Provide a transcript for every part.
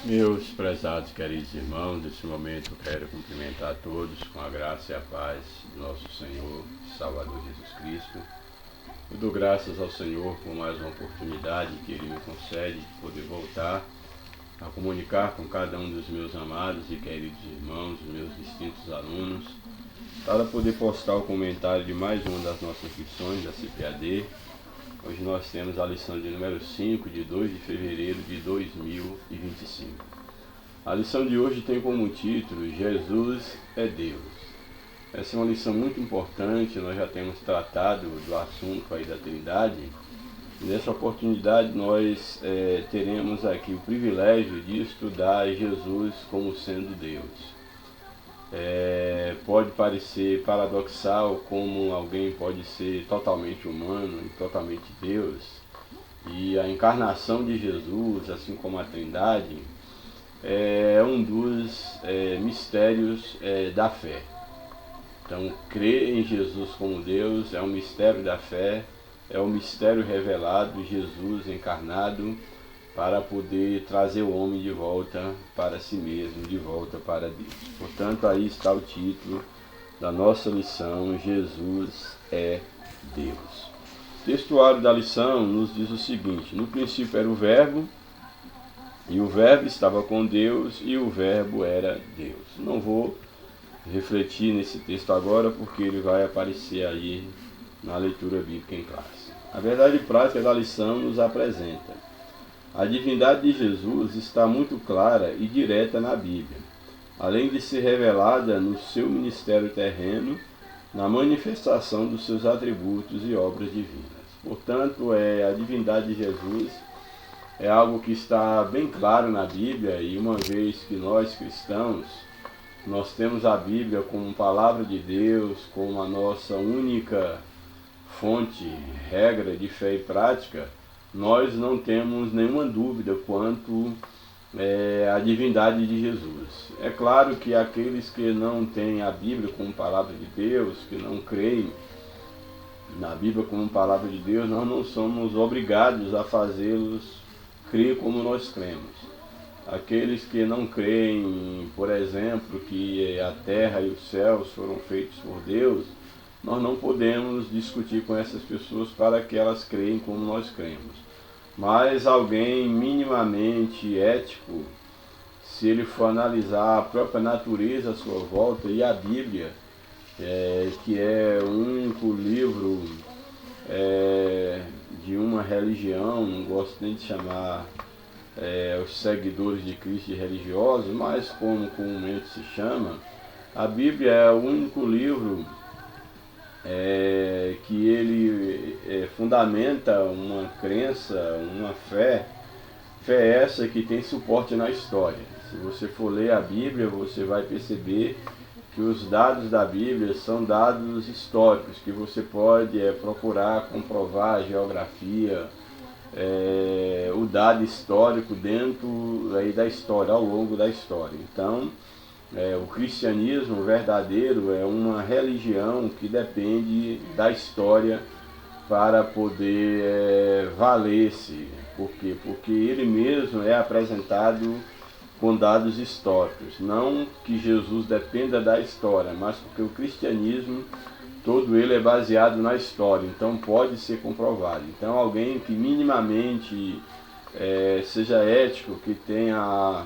Meus prezados, queridos irmãos, nesse momento eu quero cumprimentar a todos com a graça e a paz do nosso Senhor e Salvador Jesus Cristo. Eu dou graças ao Senhor por mais uma oportunidade que Ele me concede de poder voltar a comunicar com cada um dos meus amados e queridos irmãos, meus distintos alunos, para poder postar o comentário de mais uma das nossas lições da CPAD. Hoje nós temos a lição de número 5, de 2 de fevereiro de 2025. A lição de hoje tem como título Jesus é Deus. Essa é uma lição muito importante, nós já temos tratado do assunto aí da Trindade. Nessa oportunidade nós teremos aqui o privilégio de estudar Jesus como sendo Deus. Pode parecer paradoxal como alguém pode ser totalmente humano e totalmente Deus, e a encarnação de Jesus, assim como a Trindade, é um dos mistérios da fé. Então, crer em Jesus como Deus é um mistério da fé, é um mistério revelado, Jesus encarnado, para poder trazer o homem de volta para si mesmo, de volta para Deus. Portanto, aí está o título da nossa lição, Jesus é Deus. O textuário da lição nos diz o seguinte: no princípio era o Verbo, e o Verbo estava com Deus, e o Verbo era Deus. Não vou refletir nesse texto agora, porque ele vai aparecer aí na leitura bíblica em classe. A verdade prática da lição nos apresenta: a divindade de Jesus está muito clara e direta na Bíblia, além de ser revelada no seu ministério terreno, na manifestação dos seus atributos e obras divinas. Portanto, a divindade de Jesus é algo que está bem claro na Bíblia, e uma vez que nós cristãos, nós temos a Bíblia como palavra de Deus, como a nossa única fonte, regra de fé e prática, nós não temos nenhuma dúvida quanto à divindade de Jesus. É claro que aqueles que não têm a Bíblia como palavra de Deus, que não creem na Bíblia como palavra de Deus, nós não somos obrigados a fazê-los crer como nós cremos. Aqueles que não creem, por exemplo, que a terra e os céus foram feitos por Deus, nós não podemos discutir com essas pessoas para que elas creem como nós cremos. Mas alguém minimamente ético, se ele for analisar a própria natureza à sua volta e a Bíblia, que é o único livro de uma religião, não gosto nem de chamar os seguidores de Cristo de religiosos, mas como comumente se chama, a Bíblia é o único livro que ele fundamenta uma crença, uma fé essa que tem suporte na história. Se você for ler a Bíblia, você vai perceber que os dados da Bíblia são dados históricos, que você pode procurar comprovar a geografia, o dado histórico dentro aí da história, ao longo da história. Então, o cristianismo verdadeiro é uma religião que depende da história para poder valer-se. Por quê? Porque ele mesmo é apresentado com dados históricos. Não que Jesus dependa da história, mas porque o cristianismo todo ele é baseado na história, então pode ser comprovado. Então alguém que minimamente seja ético, que tenha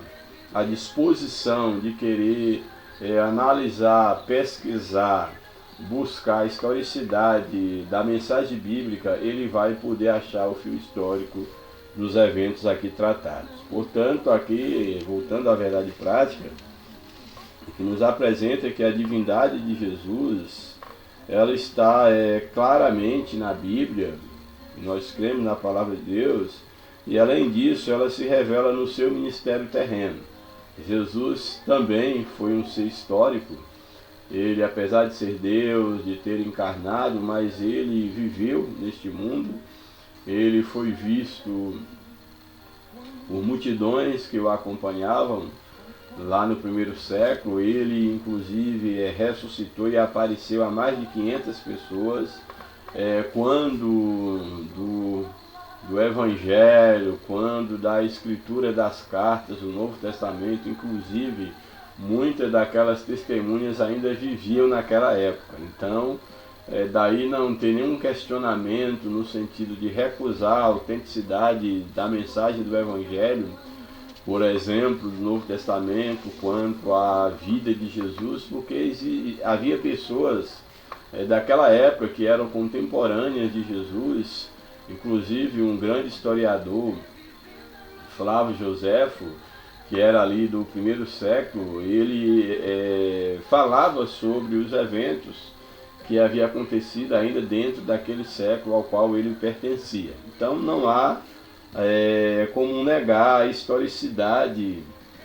a disposição de querer analisar, pesquisar, buscar a historicidade da mensagem bíblica, ele vai poder achar o fio histórico dos eventos aqui tratados. Portanto, aqui, voltando à verdade prática, o que nos apresenta é que a divindade de Jesus, ela está claramente na Bíblia, e nós cremos na palavra de Deus, e além disso, ela se revela no seu ministério terreno. Jesus também foi um ser histórico. Ele, apesar de ser Deus, de ter encarnado, mas ele viveu neste mundo. Ele foi visto por multidões que o acompanhavam lá no primeiro século. Ele, inclusive, ressuscitou e apareceu a mais de 500 pessoas quando do Evangelho, quando da escritura das cartas do Novo Testamento, inclusive muitas daquelas testemunhas ainda viviam naquela época. Então, daí não tem nenhum questionamento no sentido de recusar a autenticidade da mensagem do Evangelho, por exemplo, do Novo Testamento, quanto à vida de Jesus, porque havia pessoas daquela época que eram contemporâneas de Jesus, inclusive um grande historiador, Flávio Joséfo, que era ali do primeiro século, ele falava sobre os eventos que havia acontecido ainda dentro daquele século ao qual ele pertencia. Então não há como negar a historicidade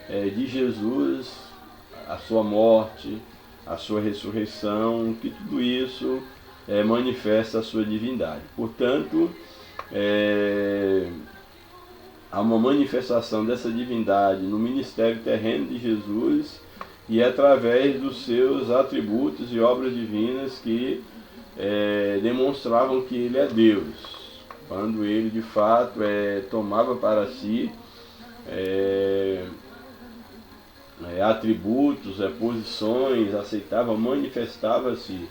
de Jesus, a sua morte, a sua ressurreição, que tudo isso manifesta a sua divindade. Portanto, há uma manifestação dessa divindade no ministério terreno de Jesus e através dos seus atributos e obras divinas que demonstravam que ele é Deus. Quando ele de fato tomava para si atributos, posições, aceitava, manifestava-se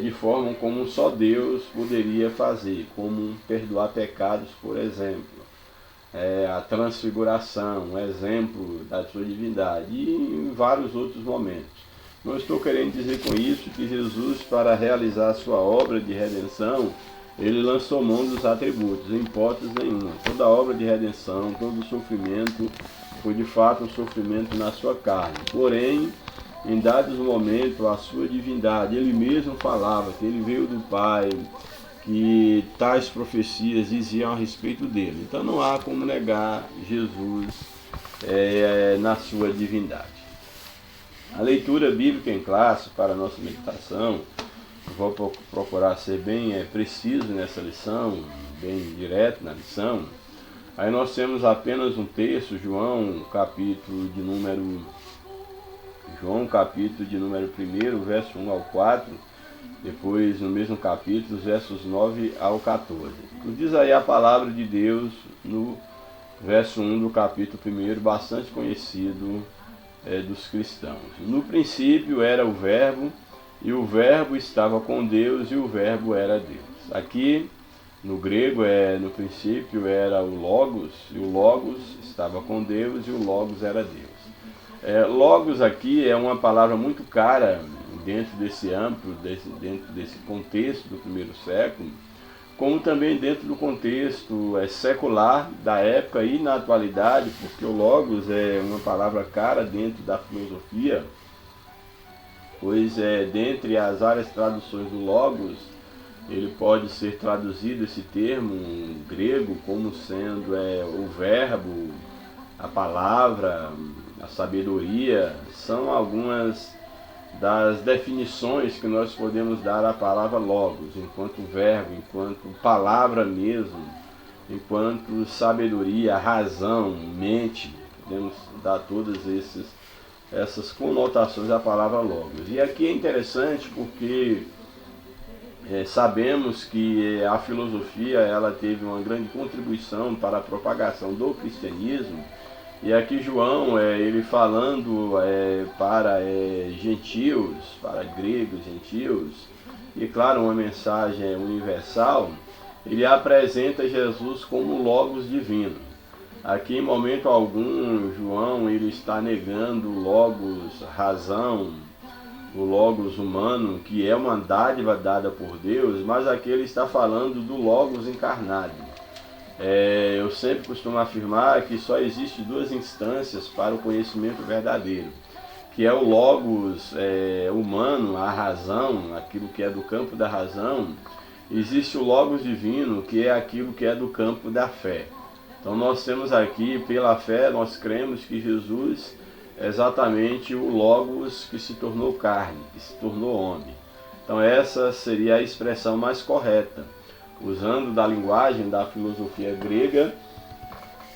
de forma como só Deus poderia fazer, como perdoar pecados, por exemplo. A transfiguração, um exemplo da sua divindade, e em vários outros momentos. Não estou querendo dizer com isso que Jesus, para realizar a sua obra de redenção, ele lançou mão dos atributos, em hipótese nenhuma. Toda a obra de redenção, todo o sofrimento, foi de fato um sofrimento na sua carne. Porém, em dados momentos, a sua divindade, ele mesmo falava que ele veio do Pai, que tais profecias diziam a respeito dele. Então não há como negar Jesus na sua divindade. A leitura bíblica em classe para a nossa meditação, eu vou procurar ser bem preciso nessa lição, bem direto na lição. Aí nós temos apenas um texto, João capítulo de número 1, verso 1 ao 4, depois no mesmo capítulo, versos 9 ao 14. Nos diz aí a palavra de Deus no verso 1 do capítulo 1, bastante conhecido dos cristãos. No princípio era o Verbo, e o Verbo estava com Deus, e o Verbo era Deus. Aqui, no grego, no princípio era o Logos, e o Logos estava com Deus, e o Logos era Deus. Logos aqui é uma palavra muito cara dentro desse âmbito, dentro desse contexto do primeiro século, como também dentro do contexto secular da época e na atualidade, porque o Logos é uma palavra cara dentro da filosofia, pois dentre as várias traduções do Logos, ele pode ser traduzido, esse termo em grego, como sendo o verbo, a palavra, a sabedoria. São algumas das definições que nós podemos dar à palavra Logos, enquanto verbo, enquanto palavra mesmo, enquanto sabedoria, razão, mente. Podemos dar todas essas conotações à palavra Logos. E aqui é interessante porque sabemos que a filosofia ela teve uma grande contribuição para a propagação do cristianismo. E aqui João, ele falando para gentios, para gregos, gentios, e claro, uma mensagem universal, ele apresenta Jesus como Logos divino. Aqui em momento algum, João ele está negando o Logos razão, o Logos humano, que é uma dádiva dada por Deus, mas aqui ele está falando do Logos encarnado. Eu sempre costumo afirmar que só existe duas instâncias para o conhecimento verdadeiro, que é o Logos humano, a razão, aquilo que é do campo da razão. Existe o Logos divino, que é aquilo que é do campo da fé. Então nós temos aqui, pela fé, nós cremos que Jesus é exatamente o Logos que se tornou carne, que se tornou homem. Então essa seria a expressão mais correta. Usando da linguagem da filosofia grega,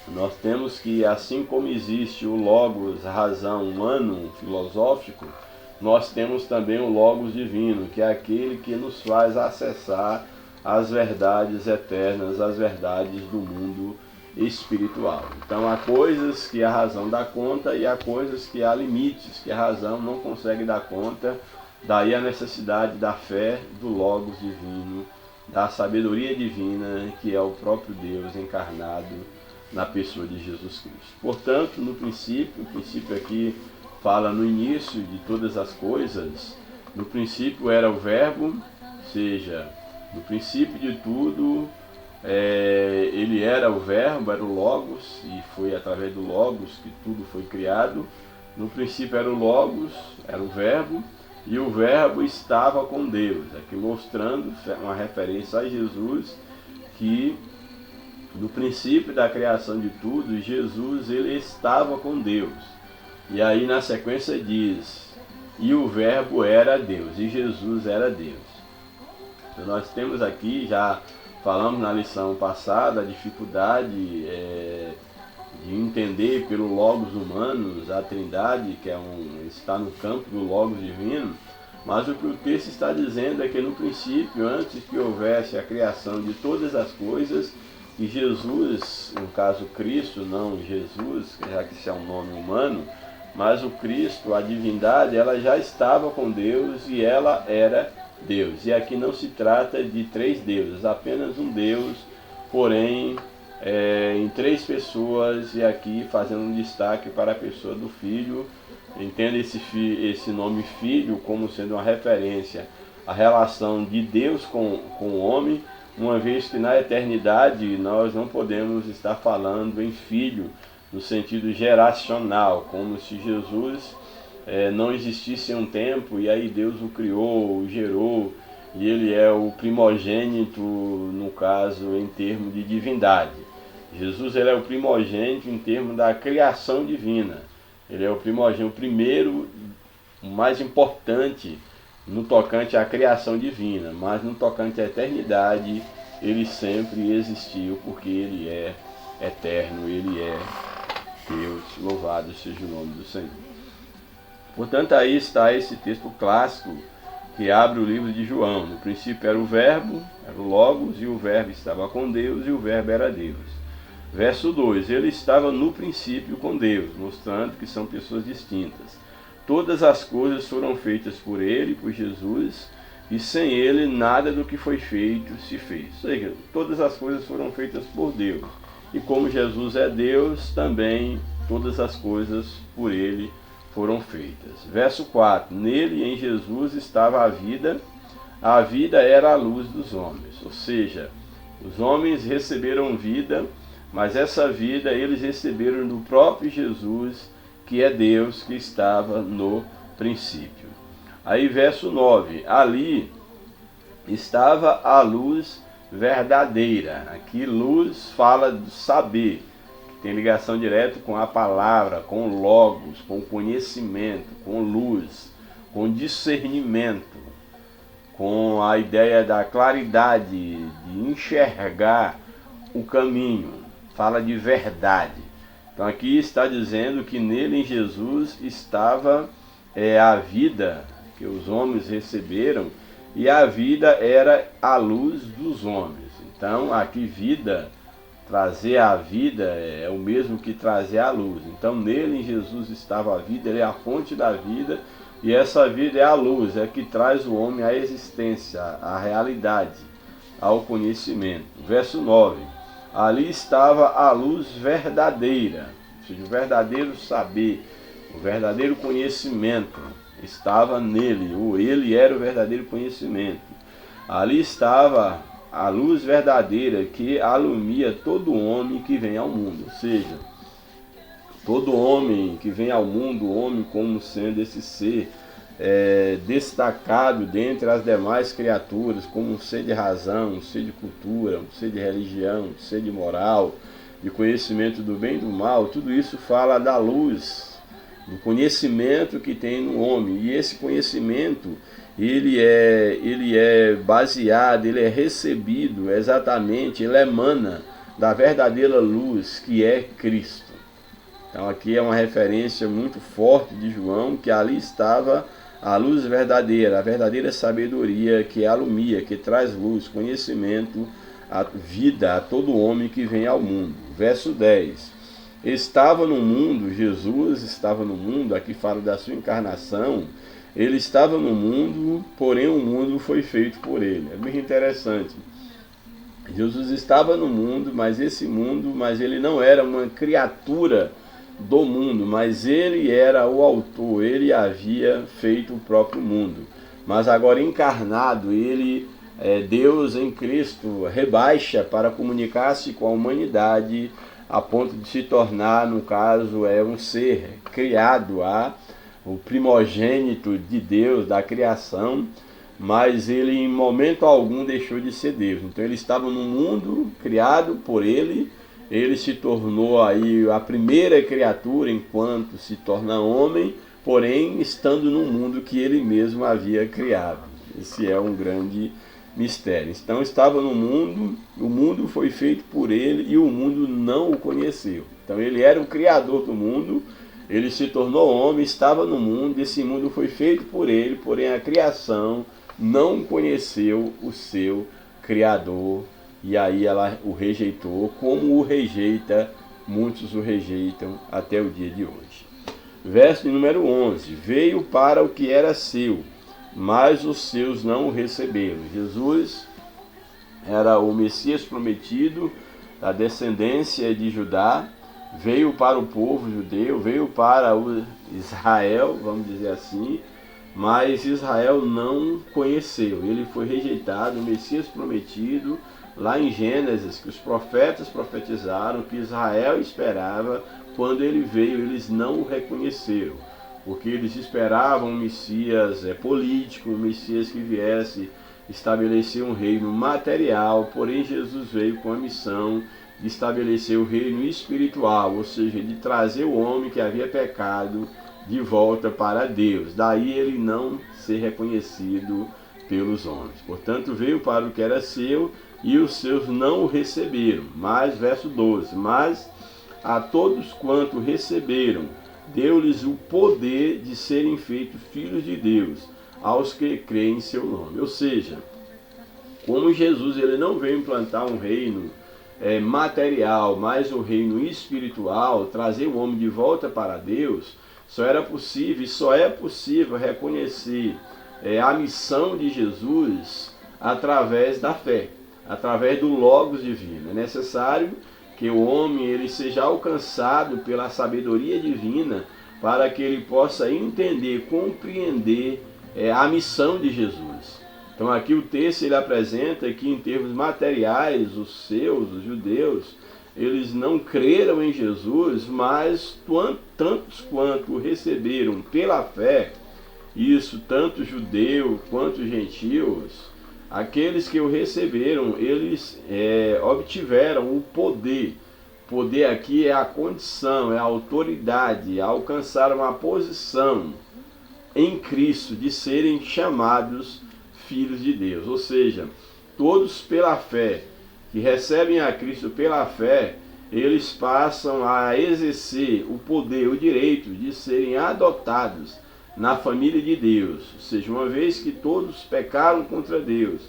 nós temos que, assim como existe o Logos, razão humano, filosófico, nós temos também o Logos divino, que é aquele que nos faz acessar as verdades eternas, as verdades do mundo espiritual. Então há coisas que a razão dá conta e há coisas que há limites, que a razão não consegue dar conta. Daí a necessidade da fé, do Logos divino, da sabedoria divina, que é o próprio Deus encarnado na pessoa de Jesus Cristo. Portanto, no princípio, o princípio aqui fala no início de todas as coisas, no princípio era o Verbo, ou seja, no princípio de tudo, ele era o Verbo, era o Logos, e foi através do Logos que tudo foi criado. No princípio era o Logos, era o Verbo, e o Verbo estava com Deus, aqui mostrando uma referência a Jesus, que no princípio da criação de tudo, Jesus ele estava com Deus. E aí na sequência diz, e o Verbo era Deus, e Jesus era Deus. Então nós temos aqui, já falamos na lição passada, a dificuldade de entender pelo Logos humanos a Trindade, que está no campo do Logos divino, mas o que o texto está dizendo é que no princípio, antes que houvesse a criação de todas as coisas, e Jesus, no caso Cristo, não Jesus, já que isso é um nome humano, mas o Cristo, a divindade, ela já estava com Deus e ela era Deus. E aqui não se trata de três deuses, apenas um Deus, porém em três pessoas, e aqui fazendo um destaque para a pessoa do Filho. Entenda esse nome Filho como sendo uma referência à relação de Deus com o homem, uma vez que na eternidade nós não podemos estar falando em Filho no sentido geracional, como se Jesus não existisse em um tempo e aí Deus o criou, o gerou, e ele é o primogênito, no caso, em termos de divindade. Jesus ele é o primogênito em termos da criação divina. Ele é o primogênito, o primeiro, o mais importante no tocante à criação divina, mas no tocante à eternidade, ele sempre existiu, porque ele é eterno, ele é Deus, louvado seja o nome do Senhor. Portanto, aí está esse texto clássico que abre o livro de João. No princípio era o Verbo, era o Logos, e o Verbo estava com Deus, e o Verbo era Deus. Verso 2, ele estava no princípio com Deus, mostrando que são pessoas distintas. Todas as coisas foram feitas por ele, por Jesus, e sem ele nada do que foi feito se fez. Ou seja, todas as coisas foram feitas por Deus. E como Jesus é Deus, também todas as coisas por ele foram feitas. Verso 4, nele, em Jesus, estava a vida era a luz dos homens. Ou seja, os homens receberam vida, mas essa vida eles receberam do próprio Jesus, que é Deus, que estava no princípio. Aí verso 9, ali estava a luz verdadeira. Aqui luz fala do saber, que tem ligação direta com a palavra, com o logos, com conhecimento, com luz, com discernimento, com a ideia da claridade, de enxergar o caminho. Fala de verdade. Então aqui está dizendo que nele, em Jesus, estava a vida que os homens receberam, e a vida era a luz dos homens. Então aqui vida, trazer a vida é o mesmo que trazer a luz. Então nele, em Jesus, estava a vida, ele é a fonte da vida, e essa vida é a luz, é que traz o homem à existência, à realidade, ao conhecimento. Verso 9. Ali estava a luz verdadeira, ou seja, o verdadeiro saber, o verdadeiro conhecimento estava nele, ou ele era o verdadeiro conhecimento. Ali estava a luz verdadeira que alumia todo homem que vem ao mundo, ou seja, todo homem que vem ao mundo, o homem como sendo esse ser destacado dentre as demais criaturas, como um ser de razão, um ser de cultura, um ser de religião, um ser de moral, de conhecimento do bem e do mal. Tudo isso fala da luz, do conhecimento que tem no homem. E esse conhecimento, ele é baseado, ele é recebido exatamente, ele emana da verdadeira luz que é Cristo. Então aqui é uma referência muito forte de João, que ali estava a luz verdadeira, a verdadeira sabedoria que alumia, que traz luz, conhecimento, a vida a todo homem que vem ao mundo. Verso 10. Estava no mundo, Jesus estava no mundo, aqui fala da sua encarnação, ele estava no mundo, porém o mundo foi feito por ele. É bem interessante. Jesus estava no mundo, mas ele não era uma criatura do mundo, mas ele era o autor, ele havia feito o próprio mundo. Mas agora encarnado, ele, Deus em Cristo, rebaixa para comunicar-se com a humanidade, a ponto de se tornar, no caso, um ser criado, o primogênito de Deus, da criação, mas ele em momento algum deixou de ser Deus. Então ele estava no mundo criado por ele, ele se tornou aí a primeira criatura enquanto se torna homem, porém estando no mundo que ele mesmo havia criado. Esse é um grande mistério. Então estava no mundo, o mundo foi feito por ele e o mundo não o conheceu. Então ele era o criador do mundo, ele se tornou homem, estava no mundo, esse mundo foi feito por ele, porém a criação não conheceu o seu Criador, e aí ela o rejeitou, como o rejeita, muitos o rejeitam até o dia de hoje. Verso número 11, veio para o que era seu, mas os seus não o receberam. Jesus era o Messias prometido, da descendência de Judá, veio para o povo judeu, veio para o Israel, vamos dizer assim, mas Israel não conheceu. Ele foi rejeitado, o Messias prometido, lá em Gênesis, que os profetas profetizaram, que Israel esperava, quando ele veio, eles não o reconheceram, porque eles esperavam um Messias político, um Messias que viesse estabelecer um reino material, porém Jesus veio com a missão de estabelecer o reino espiritual, ou seja, de trazer o homem que havia pecado de volta para Deus. Daí ele não ser reconhecido pelos homens. Portanto, veio para o que era seu e os seus não o receberam. Mas, verso 12, mas a todos quanto receberam, deu-lhes o poder de serem feitos filhos de Deus, aos que creem em seu nome. Ou seja, como Jesus ele não veio implantar um reino material, mas um reino espiritual, trazer o homem de volta para Deus, só era possível, e só é possível reconhecer a missão de Jesus através da fé, através do Logos divino. É necessário que o homem ele seja alcançado pela sabedoria divina para que ele possa entender, compreender a missão de Jesus. Então aqui o texto ele apresenta que em termos materiais, os judeus, eles não creram em Jesus, mas tantos quanto receberam pela fé, isso tanto judeu quanto gentios, aqueles que o receberam, eles obtiveram o poder. Poder aqui é a condição, é a autoridade, alcançaram a posição em Cristo de serem chamados filhos de Deus. Ou seja, todos pela fé, que recebem a Cristo pela fé, eles passam a exercer o poder, o direito de serem adotados na família de Deus. Ou seja, uma vez que todos pecaram contra Deus,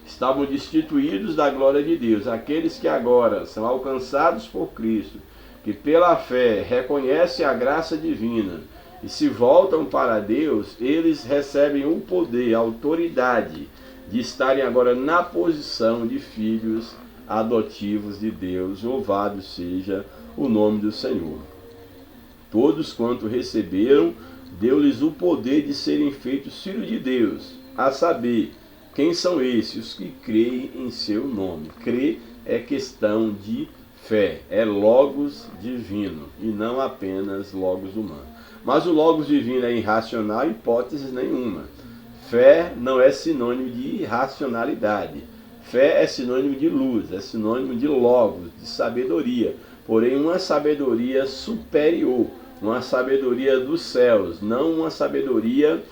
estavam destituídos da glória de Deus, aqueles que agora são alcançados por Cristo, que pela fé reconhecem a graça divina e se voltam para Deus, eles recebem o poder, a autoridade de estarem agora na posição de filhos adotivos de Deus. Louvado seja o nome do Senhor. Todos quanto receberam, deu-lhes o poder de serem feitos filhos de Deus, a saber, quem são esses? Os que creem em seu nome. Crer é questão de fé, é logos divino e não apenas logos humano. Mas o logos divino é irracional, hipótese nenhuma. Fé não é sinônimo de racionalidade. Fé é sinônimo de luz, é sinônimo de logos, de sabedoria. Porém, uma sabedoria superior, uma sabedoria dos céus, não uma sabedoria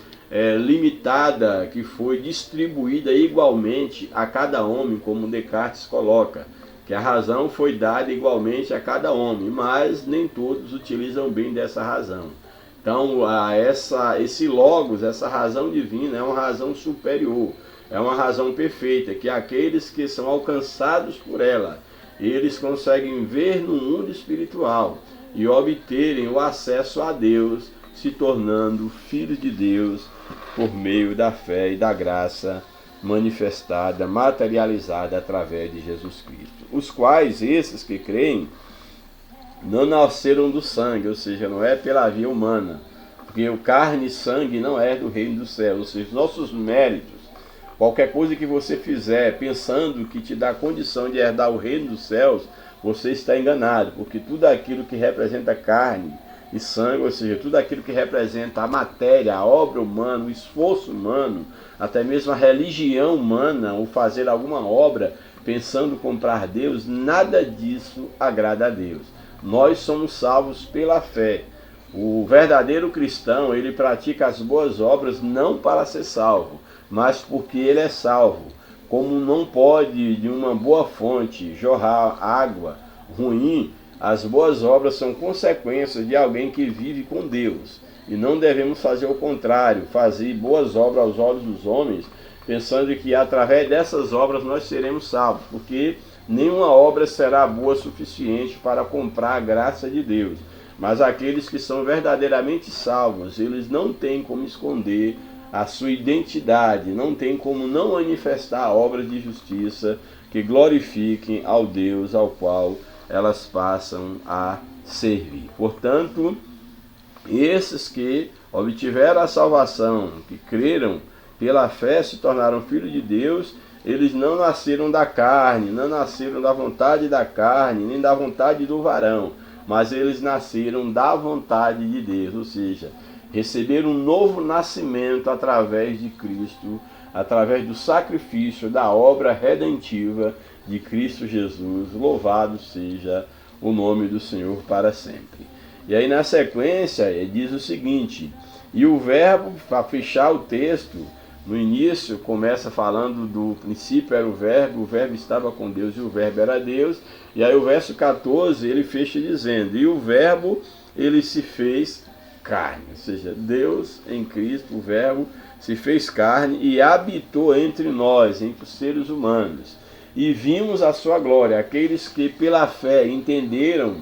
limitada que foi distribuída igualmente a cada homem, como Descartes coloca, que a razão foi dada igualmente a cada homem, mas nem todos utilizam bem dessa razão. Então, esse logos, essa razão divina é uma razão superior, é uma razão perfeita, que aqueles que são alcançados por ela, eles conseguem ver no mundo espiritual e obterem o acesso a Deus, se tornando filhos de Deus por meio da fé e da graça manifestada, materializada através de Jesus Cristo. Os quais, esses que creem, não nasceram do sangue, ou seja, não é pela via humana, porque o carne e sangue não é do reino dos céus, ou seja, nossos méritos, qualquer coisa que você fizer pensando que te dá condição de herdar o reino dos céus, você está enganado, porque tudo aquilo que representa carne e sangue, ou seja, tudo aquilo que representa a matéria, a obra humana, o esforço humano, até mesmo a religião humana, ou fazer alguma obra pensando comprar Deus, nada disso agrada a Deus. Nós somos salvos pela fé. O verdadeiro cristão, ele pratica as boas obras não para ser salvo, mas porque ele é salvo. Como não pode de uma boa fonte jorrar água ruim, as boas obras são consequências de alguém que vive com Deus. E não devemos fazer o contrário, fazer boas obras aos olhos dos homens, pensando que através dessas obras nós seremos salvos, porque nenhuma obra será boa o suficiente para comprar a graça de Deus. Mas aqueles que são verdadeiramente salvos, eles não têm como esconder a sua identidade, não têm como não manifestar obras de justiça que glorifiquem ao Deus ao qual elas passam a servir. Portanto, esses que obtiveram a salvação, que creram pela fé, se tornaram filhos de Deus, eles não nasceram da carne, não nasceram da vontade da carne, nem da vontade do varão, mas eles nasceram da vontade de Deus, ou seja, receberam um novo nascimento através de Cristo, através do sacrifício da obra redentiva de Cristo Jesus. Louvado seja o nome do Senhor para sempre. E aí na sequência diz o seguinte, e o verbo, para fechar o texto, no início começa falando do princípio era o verbo estava com Deus e o verbo era Deus, e aí o verso 14 ele fecha dizendo, e o verbo ele se fez carne, ou seja, Deus em Cristo, o verbo se fez carne e habitou entre nós, entre os seres humanos, e vimos a sua glória. Aqueles que pela fé entenderam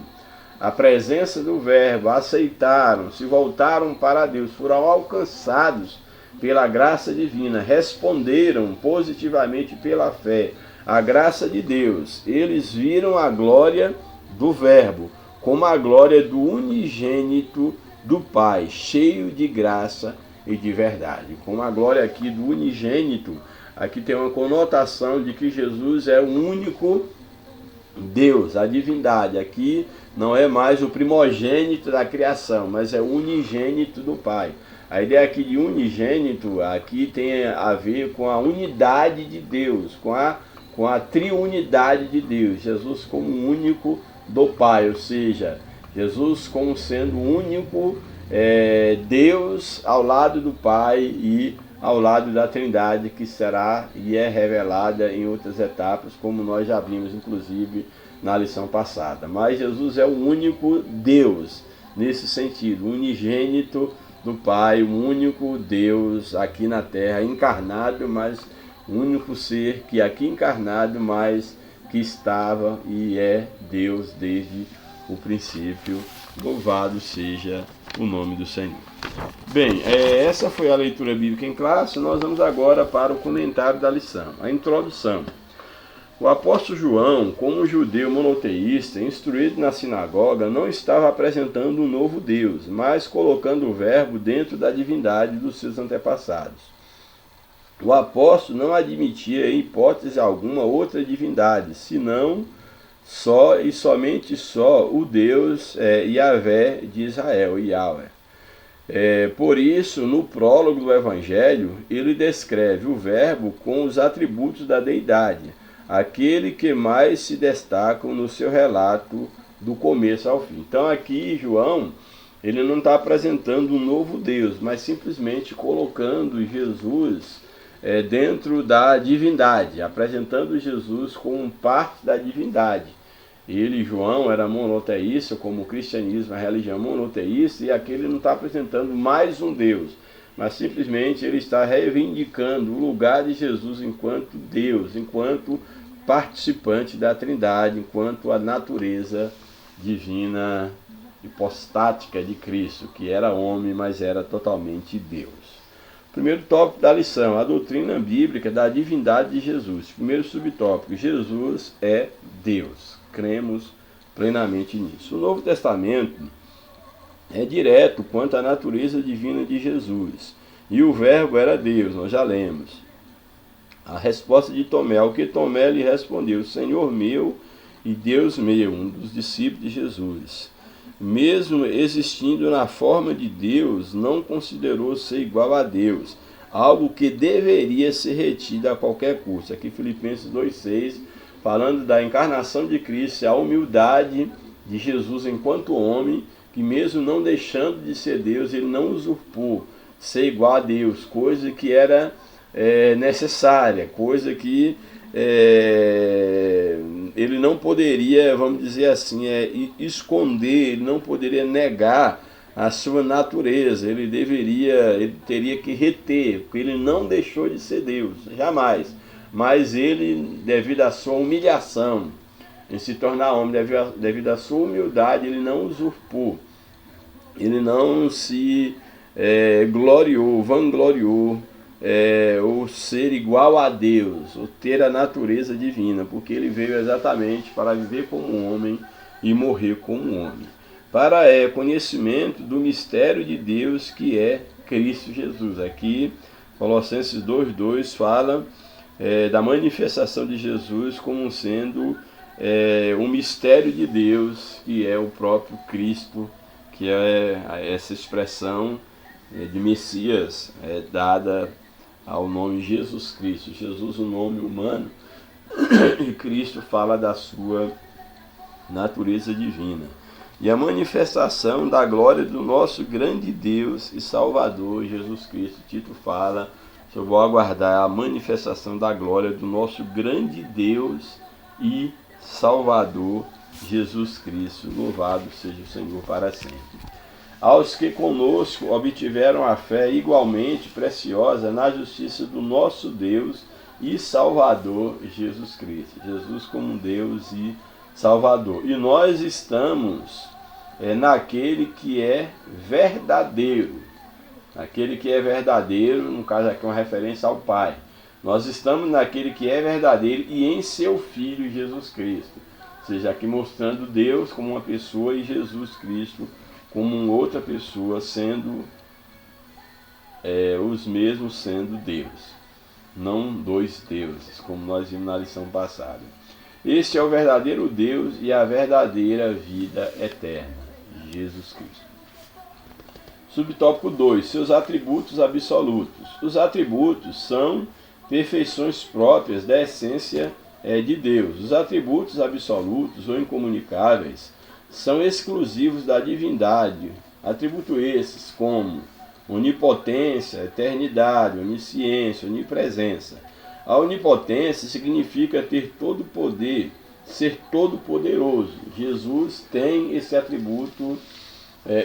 a presença do verbo, aceitaram, se voltaram para Deus, foram alcançados pela graça divina, responderam positivamente pela fé à graça de Deus. Eles viram a glória do verbo, como a glória do unigênito do Pai, cheio de graça e de verdade. Como a glória aqui do unigênito, aqui tem uma conotação de que Jesus é o único Deus, a divindade. Aqui não é mais o primogênito da criação, mas é o unigênito do Pai. A ideia aqui de unigênito, aqui tem a ver com a unidade de Deus, com a triunidade de Deus. Jesus como único do Pai, ou seja, Jesus como sendo o único Deus ao lado do Pai e ao lado da Trindade, que será e é revelada em outras etapas, como nós já vimos inclusive na lição passada. Mas Jesus é o único Deus nesse sentido, unigênito do Pai, o único Deus aqui na terra, encarnado, mas o único ser que aqui encarnado, mas que estava e é Deus desde o princípio. Louvado seja o nome do Senhor. Bem, essa foi a leitura bíblica em classe. Nós vamos agora para o comentário da lição, a introdução. O apóstolo João, como judeu monoteísta, instruído na sinagoga, não estava apresentando um novo Deus, mas colocando o verbo dentro da divindade dos seus antepassados. O apóstolo não admitia em hipótese alguma outra divindade, senão só e somente só o Deus Yahvé de Israel, Yahvé. Por isso, no prólogo do Evangelho, ele descreve o verbo com os atributos da deidade, aquele que mais se destacam no seu relato do começo ao fim. Então aqui João, ele não está apresentando um novo Deus, mas simplesmente colocando Jesus dentro da divindade, apresentando Jesus como parte da divindade. Ele, João, era monoteísta, como o cristianismo, a religião monoteísta, e aqui ele não está apresentando mais um Deus, mas simplesmente ele está reivindicando o lugar de Jesus enquanto Deus, enquanto participante da Trindade, enquanto a natureza divina hipostática de Cristo, que era homem, mas era totalmente Deus. Primeiro tópico da lição, a doutrina bíblica da divindade de Jesus. Primeiro subtópico, Jesus é Deus. Cremos plenamente nisso. O Novo Testamento é direto quanto à natureza divina de Jesus. E o verbo era Deus, nós já lemos. A resposta de Tomé, ao que Tomé lhe respondeu, Senhor meu e Deus meu, um dos discípulos de Jesus. Mesmo existindo na forma de Deus, não considerou ser igual a Deus, algo que deveria ser retido a qualquer custo. Aqui Filipenses 2,6, falando da encarnação de Cristo, a humildade de Jesus enquanto homem, que mesmo não deixando de ser Deus, ele não usurpou ser igual a Deus, coisa que era necessária, coisa que ele não poderia, vamos dizer assim, esconder, ele não poderia negar a sua natureza, ele teria que reter, porque ele não deixou de ser Deus, jamais. Mas ele, devido à sua humilhação, em se tornar homem, devido à sua humildade, ele não usurpou, ele não se vangloriou, ou ser igual a Deus, ou ter a natureza divina, porque ele veio exatamente para viver como um homem e morrer como um homem, para conhecimento do mistério de Deus que é Cristo Jesus. Aqui Colossenses 2,2 fala da manifestação de Jesus como sendo um mistério de Deus, que é o próprio Cristo, que é essa expressão de Messias dada ao nome Jesus Cristo. Jesus, o nome humano, e Cristo fala da sua natureza divina. E a manifestação da glória do nosso grande Deus e Salvador, Jesus Cristo. Tito fala, eu vou aguardar a manifestação da glória do nosso grande Deus e Salvador, Jesus Cristo. Louvado seja o Senhor para sempre. Aos que conosco obtiveram a fé igualmente preciosa na justiça do nosso Deus e Salvador Jesus Cristo. Jesus como Deus e Salvador. E nós estamos naquele que é verdadeiro. Aquele que é verdadeiro, no caso aqui é uma referência ao Pai. Nós estamos naquele que é verdadeiro e em seu Filho Jesus Cristo. Ou seja, aqui mostrando Deus como uma pessoa e Jesus Cristo como uma outra pessoa, sendo os mesmos sendo Deus. Não dois deuses, como nós vimos na lição passada. Este é o verdadeiro Deus e a verdadeira vida eterna, Jesus Cristo. Subtópico 2. Seus atributos absolutos. Os atributos são perfeições próprias da essência de Deus. Os atributos absolutos ou incomunicáveis são exclusivos da divindade. Atributos esses como onipotência, eternidade, onisciência, onipresença. A onipotência significa ter todo poder, ser todo poderoso. Jesus tem esse atributo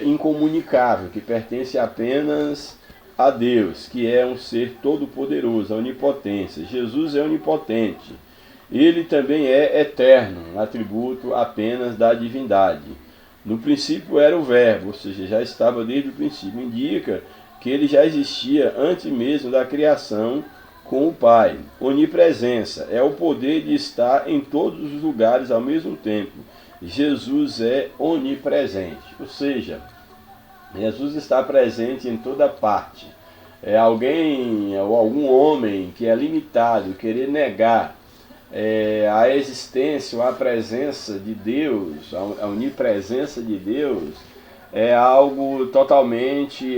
incomunicável, que pertence apenas a Deus, que é um ser todo poderoso, a onipotência. Jesus é onipotente. Ele também é eterno, um atributo apenas da divindade. No princípio era o verbo, ou seja, já estava desde o princípio. Indica que ele já existia antes mesmo da criação com o Pai. Onipresença é o poder de estar em todos os lugares ao mesmo tempo. Jesus é onipresente, ou seja, Jesus está presente em toda parte. Alguém ou algum homem que é limitado, querer negar a existência ou a presença de Deus, a onipresença de Deus, é algo totalmente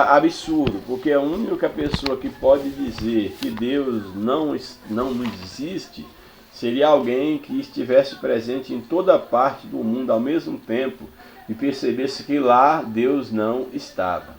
absurdo, porque a única pessoa que pode dizer que Deus não existe seria alguém que estivesse presente em toda parte do mundo ao mesmo tempo e percebesse que lá Deus não estava.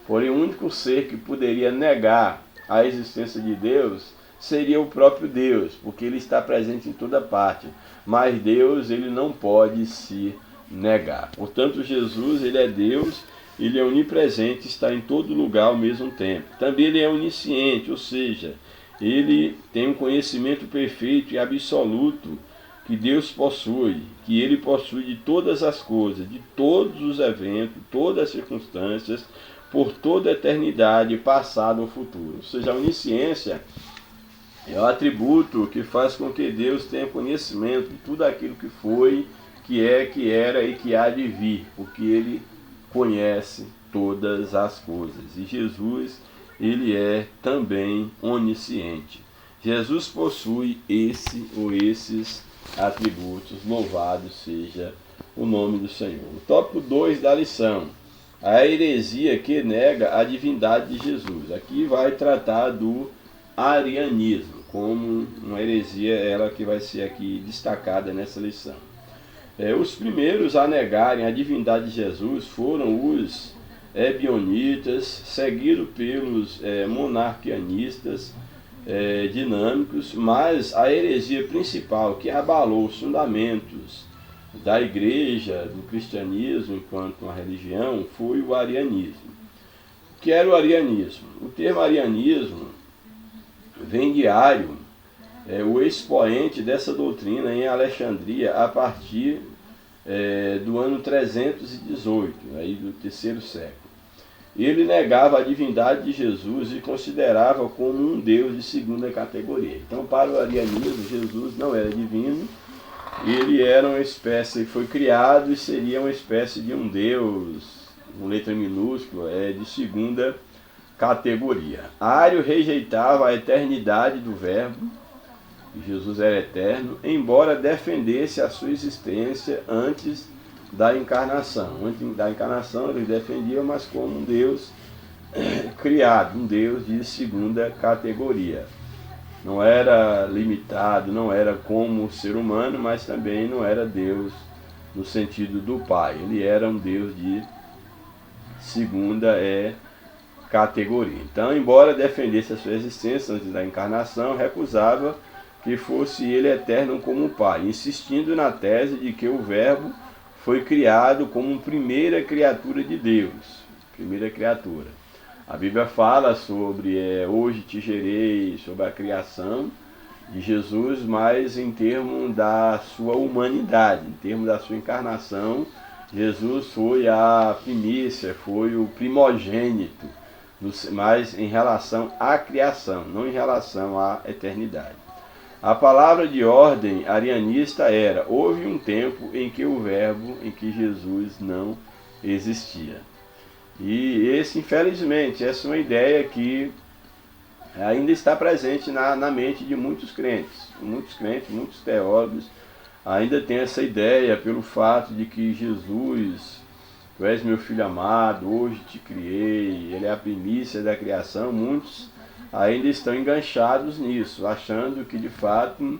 Porém, o único ser que poderia negar a existência de Deus seria o próprio Deus, porque ele está presente em toda parte. Mas Deus, ele não pode se negar. Portanto, Jesus, ele é Deus, ele é onipresente, está em todo lugar ao mesmo tempo. Também ele é onisciente, ou seja, ele tem um conhecimento perfeito e absoluto que Deus possui, que ele possui de todas as coisas, de todos os eventos, todas as circunstâncias, por toda a eternidade, passado ou futuro. Ou seja, a onisciência é o atributo que faz com que Deus tenha conhecimento de tudo aquilo que foi, que é, que era e que há de vir, porque ele conhece todas as coisas. E Jesus, ele é também onisciente. Jesus possui esse ou esses atributos. Louvado seja o nome do Senhor. O tópico 2 da lição: a heresia que nega a divindade de Jesus. Aqui vai tratar do arianismo, como uma heresia, ela que vai ser aqui destacada nessa lição. Os primeiros a negarem a divindade de Jesus foram os ebionitas, seguidos pelos monarquianistas dinâmicos, mas a heresia principal que abalou os fundamentos da igreja, do cristianismo enquanto uma religião, foi o arianismo. O que era o arianismo? O termo arianismo vem de Ario, o expoente dessa doutrina em Alexandria a partir do ano 318, aí do terceiro século. Ele negava a divindade de Jesus e considerava como um Deus de segunda categoria. Então, para o arianismo, Jesus não era divino, ele era uma espécie, foi criado e seria uma espécie de um Deus, com letra minúscula, de segunda categoria. Ario rejeitava a eternidade do Verbo, Jesus era eterno, embora defendesse a sua existência antes da encarnação. Antes da encarnação ele defendia, mas como um Deus criado, um Deus de segunda categoria. Não era limitado, não era como o ser humano, mas também não era Deus no sentido do Pai. Ele era um Deus de segunda categoria. Então, embora defendesse a sua existência antes da encarnação, recusava que fosse ele eterno como o Pai, insistindo na tese de que o Verbo foi criado como primeira criatura de Deus, primeira criatura. A Bíblia fala sobre hoje te gerei, sobre a criação de Jesus, mas em termos da sua humanidade, em termos da sua encarnação, Jesus foi a primícia, foi o primogênito, mas em relação à criação, não em relação à eternidade. A palavra de ordem arianista era: houve um tempo em que o Verbo, em que Jesus não existia. E infelizmente, essa é uma ideia que ainda está presente na mente de muitos crentes. Muitos teólogos ainda têm essa ideia pelo fato de que Jesus, tu és meu filho amado, hoje te criei, ele é a primícia da criação. Muitos ainda estão enganchados nisso, achando que de fato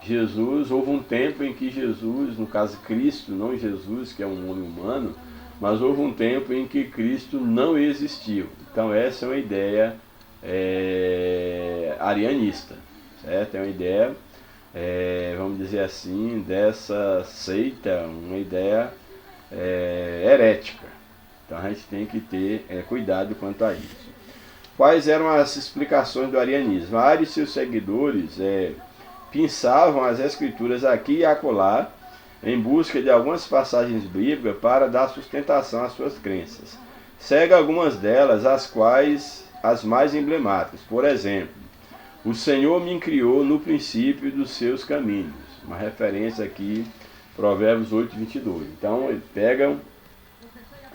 Jesus, houve um tempo em que Jesus, no caso Cristo, não Jesus que é um homem humano, mas houve um tempo em que Cristo não existiu. Então essa é uma ideia arianista, certo? É uma ideia, vamos dizer assim, dessa seita, uma ideia herética. Então a gente tem que ter cuidado quanto a isso. Quais eram as explicações do arianismo? Ario e seus seguidores pinçavam as escrituras aqui e acolá em busca de algumas passagens bíblicas para dar sustentação às suas crenças. Segue algumas delas, as quais as mais emblemáticas. Por exemplo, o Senhor me criou no princípio dos seus caminhos. Uma referência aqui, Provérbios 8:22. Então, eles pegam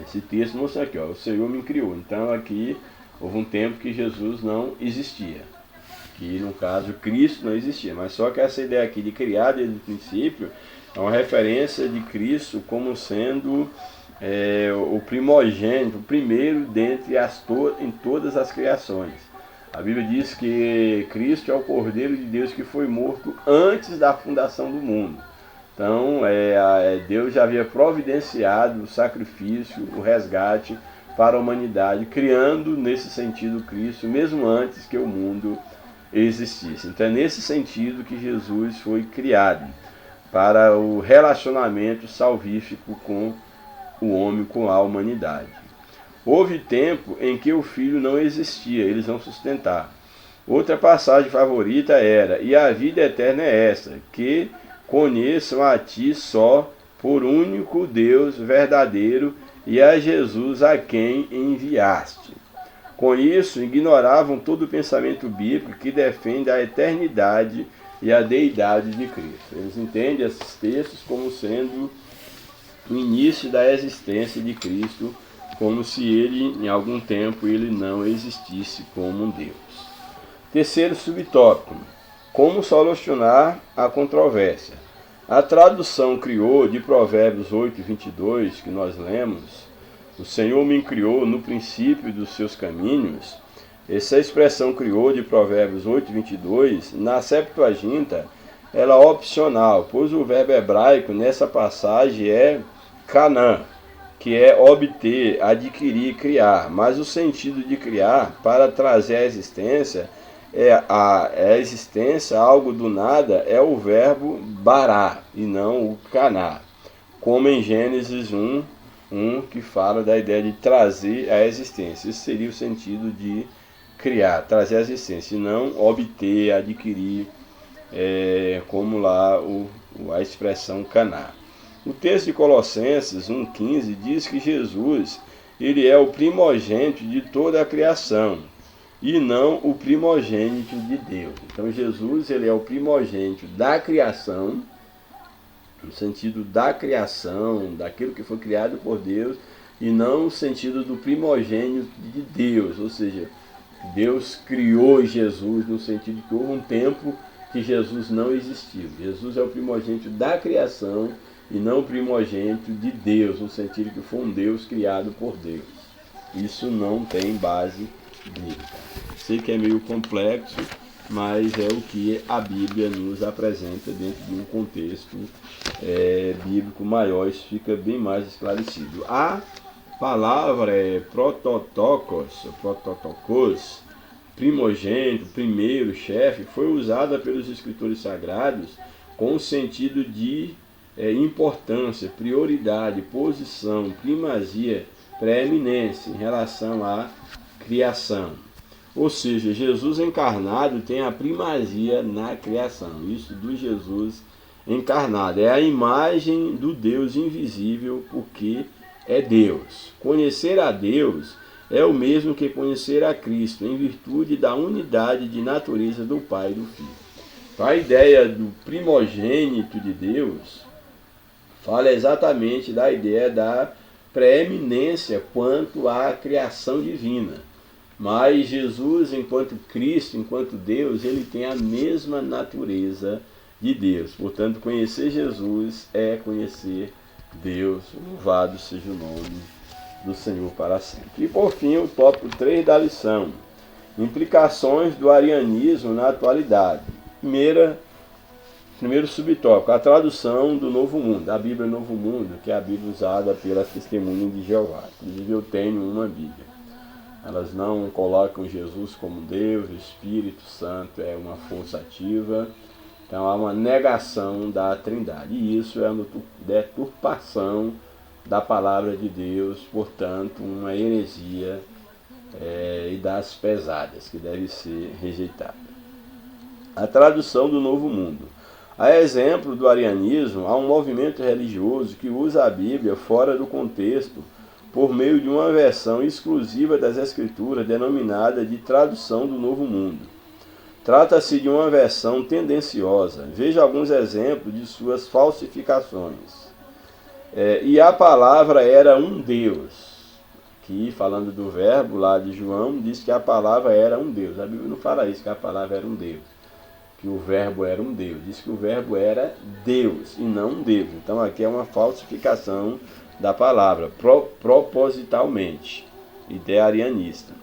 esse texto e mostram aqui, o Senhor me criou. Então, aqui houve um tempo que Jesus não existia, que no caso Cristo não existia, mas só que essa ideia aqui de criar desde o princípio é uma referência de Cristo como sendo o primogênito, o primeiro dentre em todas as criações. A Bíblia diz que Cristo é o Cordeiro de Deus que foi morto antes da fundação do mundo. Então Deus já havia providenciado o sacrifício, o resgate para a humanidade, criando nesse sentido Cristo, mesmo antes que o mundo existisse. Então é nesse sentido que Jesus foi criado, para o relacionamento salvífico com o homem, com a humanidade. Houve tempo em que o Filho não existia, eles vão sustentar. Outra passagem favorita era: e a vida eterna é esta, que conheçam a ti só, por único Deus verdadeiro, e a Jesus a quem enviaste. Com isso, ignoravam todo o pensamento bíblico que defende a eternidade e a deidade de Cristo. Eles entendem esses textos como sendo o início da existência de Cristo, como se ele, em algum tempo, ele não existisse como um Deus. Terceiro subtópico: como solucionar a controvérsia. A tradução criou de Provérbios 8:22, que nós lemos: o Senhor me criou no princípio dos seus caminhos. Essa expressão criou de Provérbios 8:22, na Septuaginta, ela é opcional, pois o verbo hebraico nessa passagem é canã, que é obter, adquirir, criar. Mas o sentido de criar, para trazer a existência, a existência, algo do nada, é o verbo bará, e não o caná. Como em Gênesis 1, que fala da ideia de trazer a existência. Isso seria o sentido de criar, trazer a existência, e não obter, adquirir, como lá a expressão caná. O texto de Colossenses 1,15 diz que Jesus, ele é o primogênito de toda a criação, e não o primogênito de Deus. Então Jesus, ele é o primogênito da criação, no sentido da criação, daquilo que foi criado por Deus, e não no sentido do primogênito de Deus, ou seja, Deus criou Jesus no sentido de que houve um tempo que Jesus não existiu. Jesus é o primogênito da criação e não o primogênito de Deus, no sentido de que foi um Deus criado por Deus. Isso não tem base bíblica. Sei que é meio complexo, mas é o que a Bíblia nos apresenta dentro de um contexto bíblico maior. Isso fica bem mais esclarecido. A palavra prototokos, primogênito, primeiro, chefe, foi usada pelos escritores sagrados com o sentido de importância, prioridade, posição, primazia, preeminência em relação à criação. Ou seja, Jesus encarnado tem a primazia na criação. Isso do Jesus encarnado. É a imagem do Deus invisível, porque é Deus. Conhecer a Deus é o mesmo que conhecer a Cristo, em virtude da unidade de natureza do Pai e do Filho. Então, a ideia do primogênito de Deus fala exatamente da ideia da preeminência quanto à criação divina. Mas Jesus, enquanto Cristo, enquanto Deus, ele tem a mesma natureza de Deus. Portanto, conhecer Jesus é conhecer Deus. Louvado seja o nome do Senhor para sempre. E por fim, o tópico 3 da lição: implicações do arianismo na atualidade. Primeiro subtópico: a tradução do Novo Mundo, da Bíblia Novo Mundo, que é a Bíblia usada pela Testemunha de Jeová. Inclusive eu tenho uma Bíblia. Elas não colocam Jesus como Deus, o Espírito Santo é uma força ativa. Então há uma negação da Trindade. E isso é uma deturpação da palavra de Deus, portanto, uma heresia e das pesadas, que deve ser rejeitada. A tradução do Novo Mundo. A exemplo do arianismo, há um movimento religioso que usa a Bíblia fora do contexto por meio de uma versão exclusiva das Escrituras denominada de tradução do Novo Mundo. Trata-se de uma versão tendenciosa. Veja alguns exemplos de suas falsificações. E a palavra era um Deus. Que, falando do verbo lá de João, diz que a palavra era um Deus. A Bíblia não fala isso, que a palavra era um Deus. Que o verbo era um Deus. Diz que o verbo era Deus e não um Deus. Então aqui é uma falsificação da palavra, propositalmente, ideia arianista.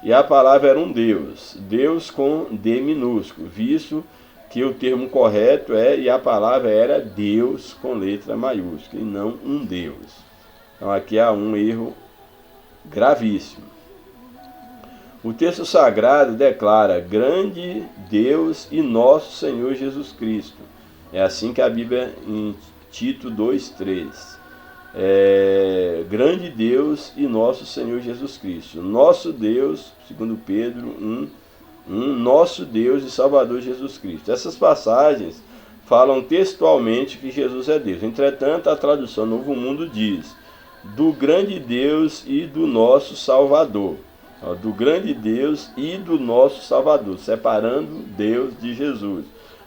E a palavra era um Deus, Deus com D minúsculo, visto que o termo correto e a palavra era Deus com letra maiúscula, e não um Deus. Então aqui há um erro gravíssimo. O texto sagrado declara: grande Deus e nosso Senhor Jesus Cristo. É assim que a Bíblia em Tito 2,3. Grande Deus e nosso Senhor Jesus Cristo. Nosso Deus, segundo Pedro 1, nosso Deus e Salvador Jesus Cristo. Essas passagens falam textualmente que Jesus é Deus. Entretanto, a tradução Novo Mundo diz: do grande Deus e do nosso Salvador. Do grande Deus e do nosso Salvador, separando Deus de Jesus.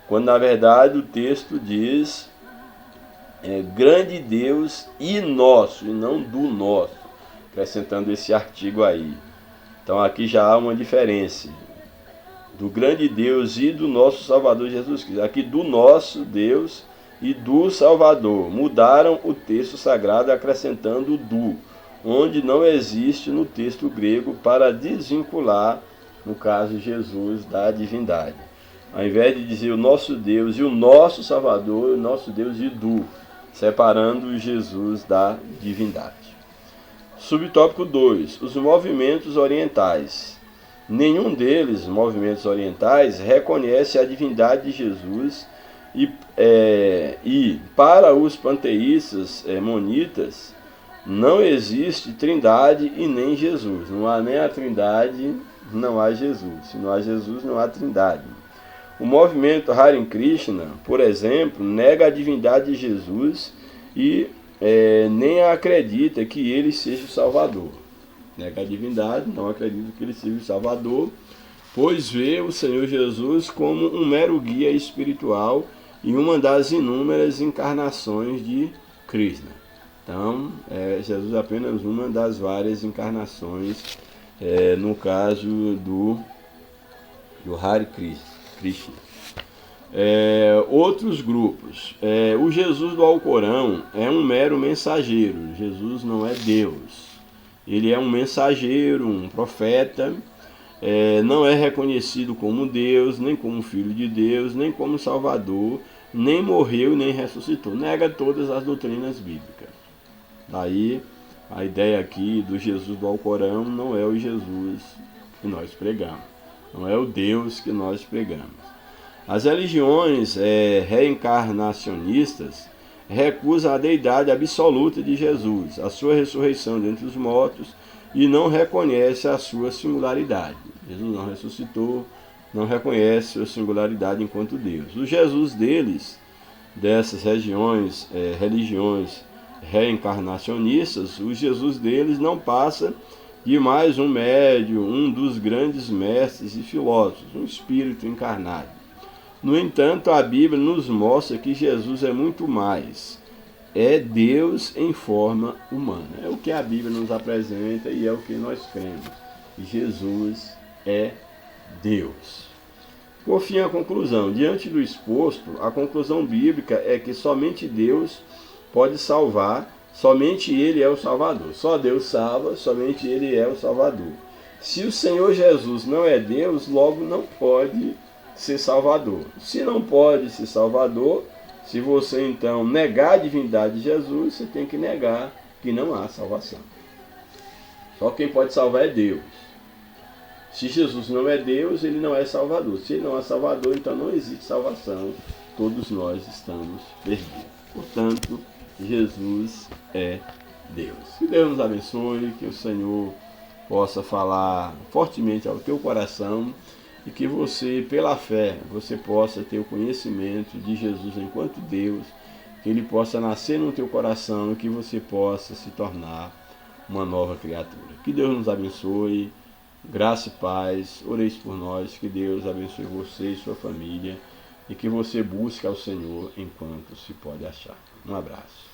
Quando na verdade o texto diz grande Deus e nosso, e não do nosso, acrescentando esse artigo aí. Então aqui já há uma diferença. Do grande Deus e do nosso Salvador Jesus Cristo. Aqui do nosso Deus e do Salvador. Mudaram o texto sagrado acrescentando do, onde não existe no texto grego, para desvincular, no caso Jesus, da divindade. Ao invés de dizer o nosso Deus e o nosso Salvador, o nosso Deus e do, separando Jesus da divindade. Subtópico 2. Os movimentos orientais. Nenhum deles, movimentos orientais, reconhece a divindade de Jesus e para os panteístas monitas, não existe trindade e nem Jesus. Não há nem a trindade, não há Jesus. Se não há Jesus, não há trindade. O movimento Hare Krishna, por exemplo, nega a divindade de Jesus e nem acredita que ele seja o Salvador. Nega a divindade, não acredita que ele seja o Salvador, pois vê o Senhor Jesus como um mero guia espiritual e uma das inúmeras encarnações de Krishna. Então, Jesus é apenas uma das várias encarnações, no caso do Hare Krishna. Outros grupos. O Jesus do Alcorão é um mero mensageiro. Jesus não é Deus. Ele é um mensageiro, um profeta. Não é reconhecido como Deus, nem como Filho de Deus, nem como Salvador, nem morreu, nem ressuscitou. Nega todas as doutrinas bíblicas. Daí a ideia aqui do Jesus do Alcorão não é o Jesus que nós pregamos, não é o Deus que nós pregamos. As religiões reencarnacionistas recusam a deidade absoluta de Jesus, a sua ressurreição dentre os mortos, e não reconhecem a sua singularidade. Jesus não ressuscitou, não reconhece sua singularidade enquanto Deus. O Jesus deles, dessas religiões reencarnacionistas, o Jesus deles não passa de mais um médium, um dos grandes mestres e filósofos, um espírito encarnado. No entanto, a Bíblia nos mostra que Jesus é muito mais. É Deus em forma humana. É o que a Bíblia nos apresenta e é o que nós cremos. Jesus é Deus. Por fim, a conclusão. Diante do exposto, a conclusão bíblica é que somente Deus pode salvar, somente Ele é o Salvador. Só Deus salva, somente Ele é o Salvador. Se o Senhor Jesus não é Deus, logo não pode ser Salvador. Se não pode ser Salvador, se você então negar a divindade de Jesus, você tem que negar que não há salvação. Só quem pode salvar é Deus. Se Jesus não é Deus, Ele não é Salvador. Se Ele não é Salvador, então não existe salvação. Todos nós estamos perdidos. Portanto, Jesus é Deus. Que Deus nos abençoe, que o Senhor possa falar fortemente ao teu coração e que você, pela fé, você possa ter o conhecimento de Jesus enquanto Deus, que Ele possa nascer no teu coração e que você possa se tornar uma nova criatura. Que Deus nos abençoe, graça e paz, oreis por nós, que Deus abençoe você e sua família e que você busque ao Senhor enquanto se pode achar. Um abraço.